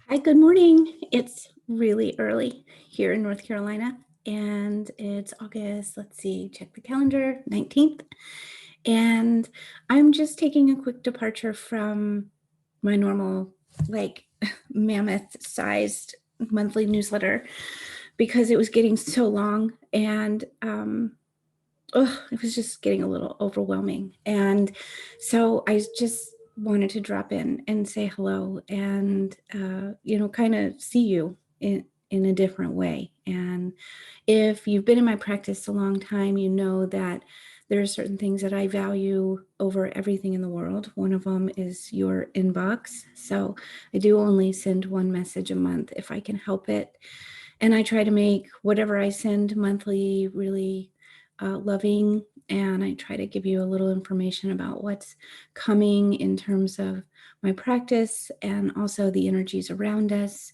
Hi, good morning. It's really early here in North Carolina, and it's August, let's see, check the calendar, 19th. And I'm just taking a quick departure from my normal, like, mammoth sized monthly newsletter because it was getting so long and it was just getting a little overwhelming. And so I just wanted to drop in and say hello and, kind of see you in a different way. And if you've been in my practice a long time, you know that there are certain things that I value over everything in the world. One of them is your inbox. So I do only send one message a month if I can help it. And I try to make whatever I send monthly really loving. And I try to give you a little information about what's coming in terms of my practice and also the energies around us.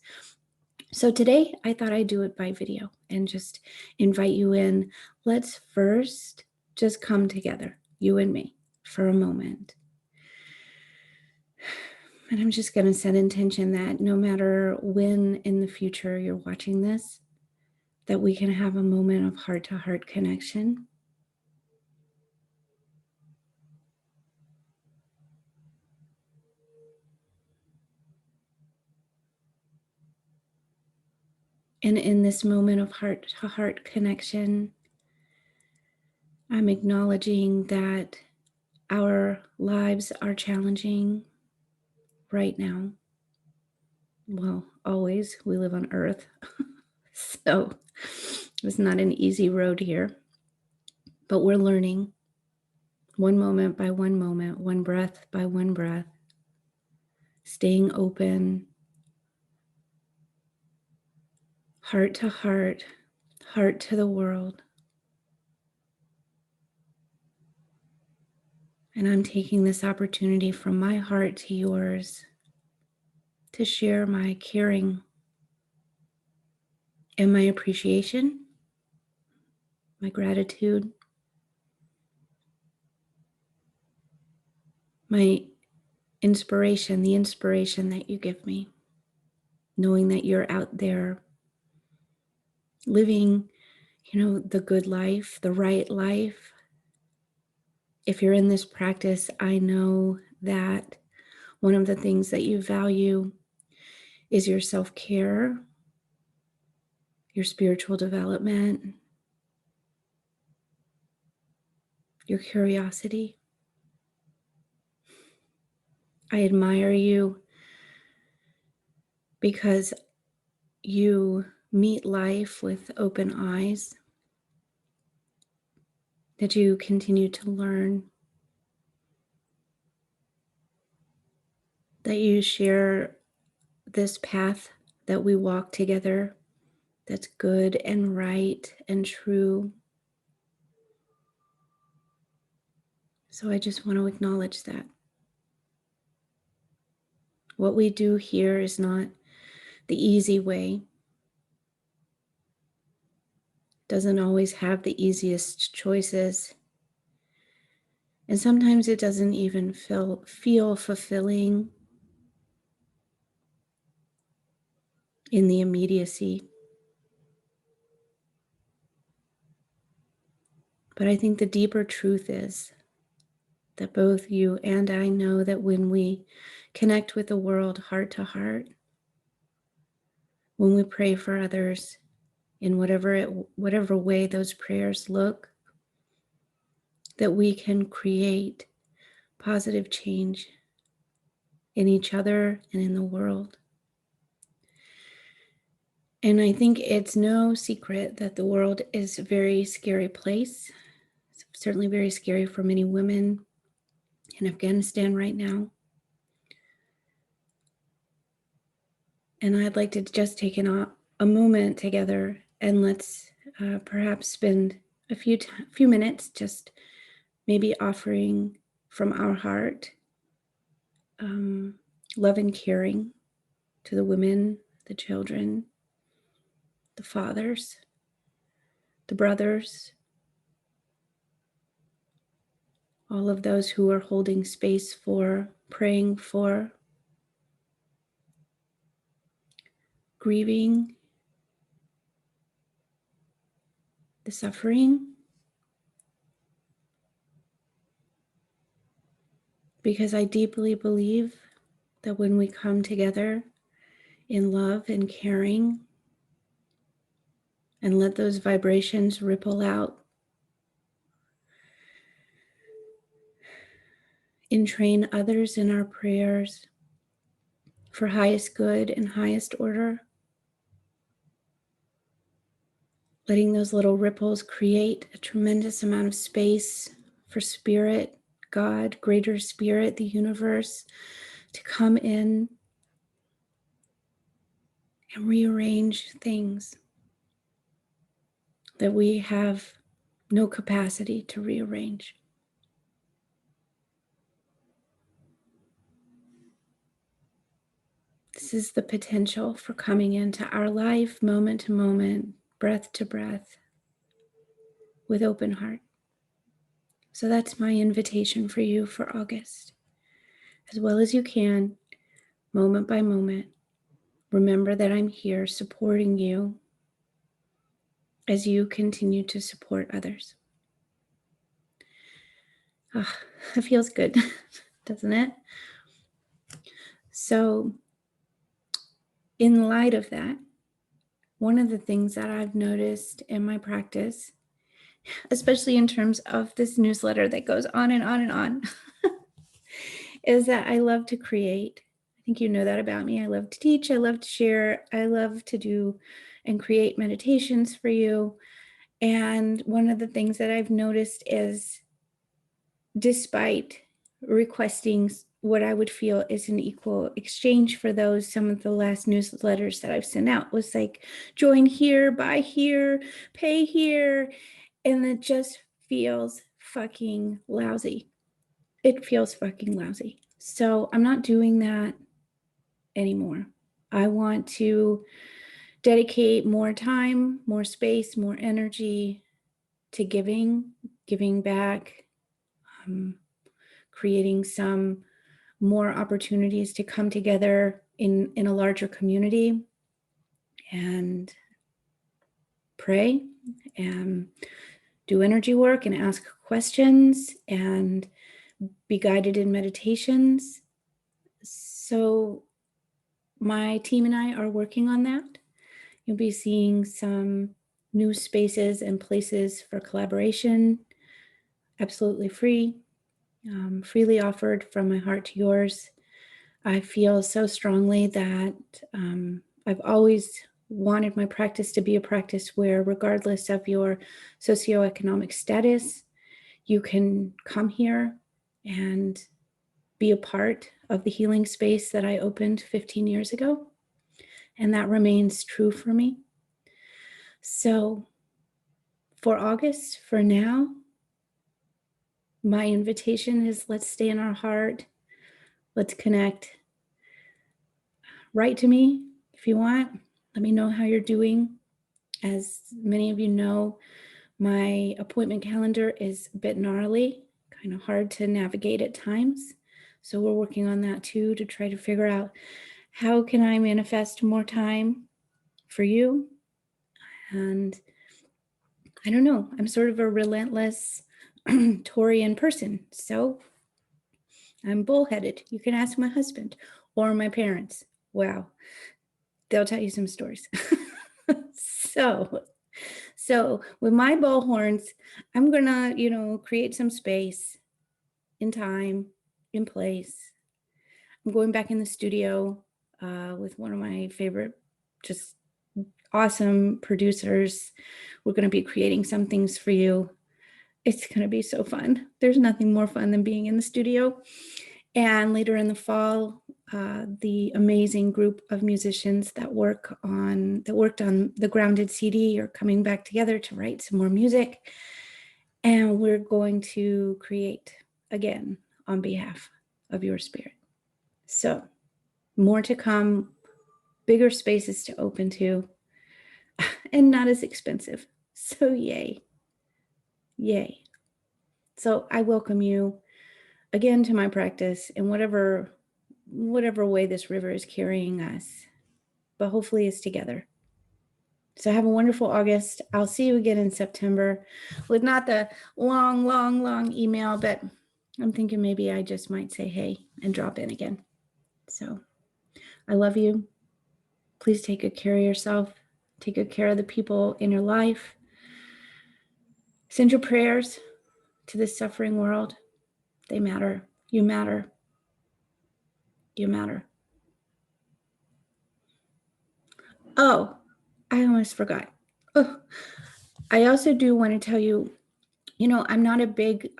So today I thought I'd do it by video and just invite you in. Let's first just come together, you and me, for a moment. And I'm just going to set intention that no matter when in the future you're watching this, that we can have a moment of heart-to-heart connection. And in this moment of heart-to-heart connection, I'm acknowledging that our lives are challenging right now. Well, always. We live on Earth. So it's not an easy road here, but we're learning one moment by one moment, one breath by one breath, staying open, heart to heart, heart to the world. And I'm taking this opportunity from my heart to yours to share my caring and my appreciation, my gratitude, my inspiration, the inspiration that you give me, knowing that you're out there living, the good life, the right life. If you're in this practice, I know that one of the things that you value is your self-care, your spiritual development, your curiosity. I admire you because you meet life with open eyes, that you continue to learn, that you share this path that we walk together that's good and right and true. So I just want to acknowledge that. What we do here is not the easy way. Doesn't always have the easiest choices. And sometimes it doesn't even feel fulfilling in the immediacy. But I think the deeper truth is that both you and I know that when we connect with the world heart to heart, when we pray for others in whatever way those prayers look, that we can create positive change in each other and in the world. And I think it's no secret that the world is a very scary place. It's certainly very scary for many women in Afghanistan right now. And I'd like to just take a moment together and let's perhaps spend a few minutes just maybe offering from our heart love and caring to the women, the children, the fathers, the brothers, all of those who are holding space for, praying for, grieving, the suffering, because I deeply believe that when we come together in love and caring and let those vibrations ripple out, entrain others in our prayers for highest good and highest order, letting those little ripples create a tremendous amount of space for spirit, God, greater spirit, the universe, to come in and rearrange things that we have no capacity to rearrange. This is the potential for coming into our life moment to moment, breath to breath, with open heart. So that's my invitation for you for August. As well as you can, moment by moment, remember that I'm here supporting you as you continue to support others. Ah, it feels good, doesn't it? So, in light of that, one of the things that I've noticed in my practice, especially in terms of this newsletter that goes on and on and on, is that I love to create. I think you know that about me. I love to teach. I love to share. I love to do and create meditations for you. And one of the things that I've noticed is, despite requesting what I would feel is an equal exchange for those, some of the last newsletters that I've sent out was like, join here, buy here, pay here. And it just feels fucking lousy. It feels fucking lousy. So I'm not doing that anymore. I want to dedicate more time, more space, more energy to giving back, creating some more opportunities to come together in a larger community and pray and do energy work and ask questions and be guided in meditations. So my team and I are working on that. You'll be seeing some new spaces and places for collaboration, absolutely free, freely offered from my heart to yours. I feel so strongly that I've always wanted my practice to be a practice where, regardless of your socioeconomic status, you can come here and be a part of the healing space that I opened 15 years ago. And that remains true for me. So for August, for now, my invitation is, let's stay in our heart. Let's connect. Write to me if you want. Let me know how you're doing. As many of you know, my appointment calendar is a bit gnarly, kind of hard to navigate at times. So we're working on that too, to try to figure out how can I manifest more time for you. And I don't know, I'm sort of a relentless Taurian person. So I'm bullheaded. You can ask my husband or my parents. Wow, they'll tell you some stories. So with my bullhorns, I'm gonna, create some space in time, in place. I'm going back in the studio with one of my favorite, just awesome producers. We're gonna be creating some things for you. It's gonna be so fun. There's nothing more fun than being in the studio. And later in the fall, the amazing group of musicians that worked on the Grounded CD are coming back together to write some more music. And we're going to create again on behalf of your spirit. So more to come, bigger spaces to open to, and not as expensive. So yay. So I welcome you again to my practice in whatever way this river is carrying us. but hopefully it's together. So have a wonderful August. I'll see you again in September with not the long email, but I'm thinking maybe I just might say hey and drop in again. So I love you. Please take good care of yourself. Take good care of the people in your life. Send your prayers to this suffering world. They matter. You matter. You matter. Oh, I almost forgot. Oh, I also do want to tell you, I'm not a big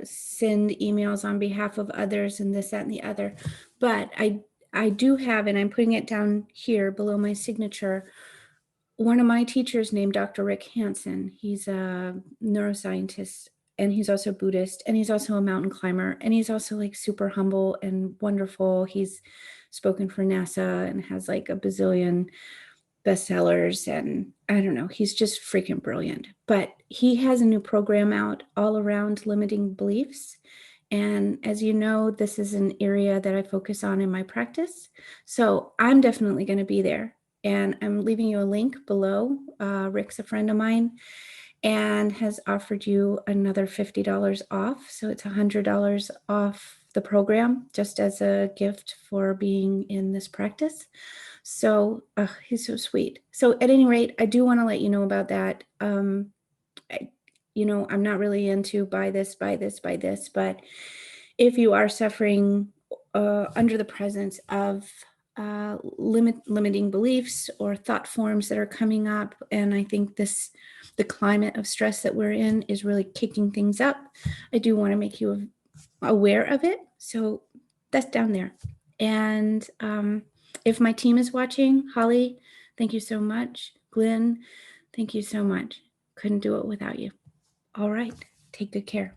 send emails on behalf of others and this, that, and the other, but I do have, and I'm putting it down here below my signature, one of my teachers named Dr. Rick Hansen. He's a neuroscientist, and he's also Buddhist, and he's also a mountain climber, and he's also like super humble and wonderful. He's spoken for NASA and has like a bazillion bestsellers, and I don't know, he's just freaking brilliant. But he has a new program out all around limiting beliefs. And as you know, this is an area that I focus on in my practice. So I'm definitely going to be there. And I'm leaving you a link below. Rick's a friend of mine and has offered you another $50 off. So it's $100 off the program just as a gift for being in this practice. So he's so sweet. So at any rate, I do want to let you know about that. I'm not really into buy this, but if you are suffering under the presence of limiting beliefs or thought forms that are coming up, and I think the climate of stress that we're in is really kicking things up, I do want to make you aware of it. So that's down there. And if my team is watching, Holly, thank you so much. Glenn, thank you so much. Couldn't do it without you. All right. Take good care.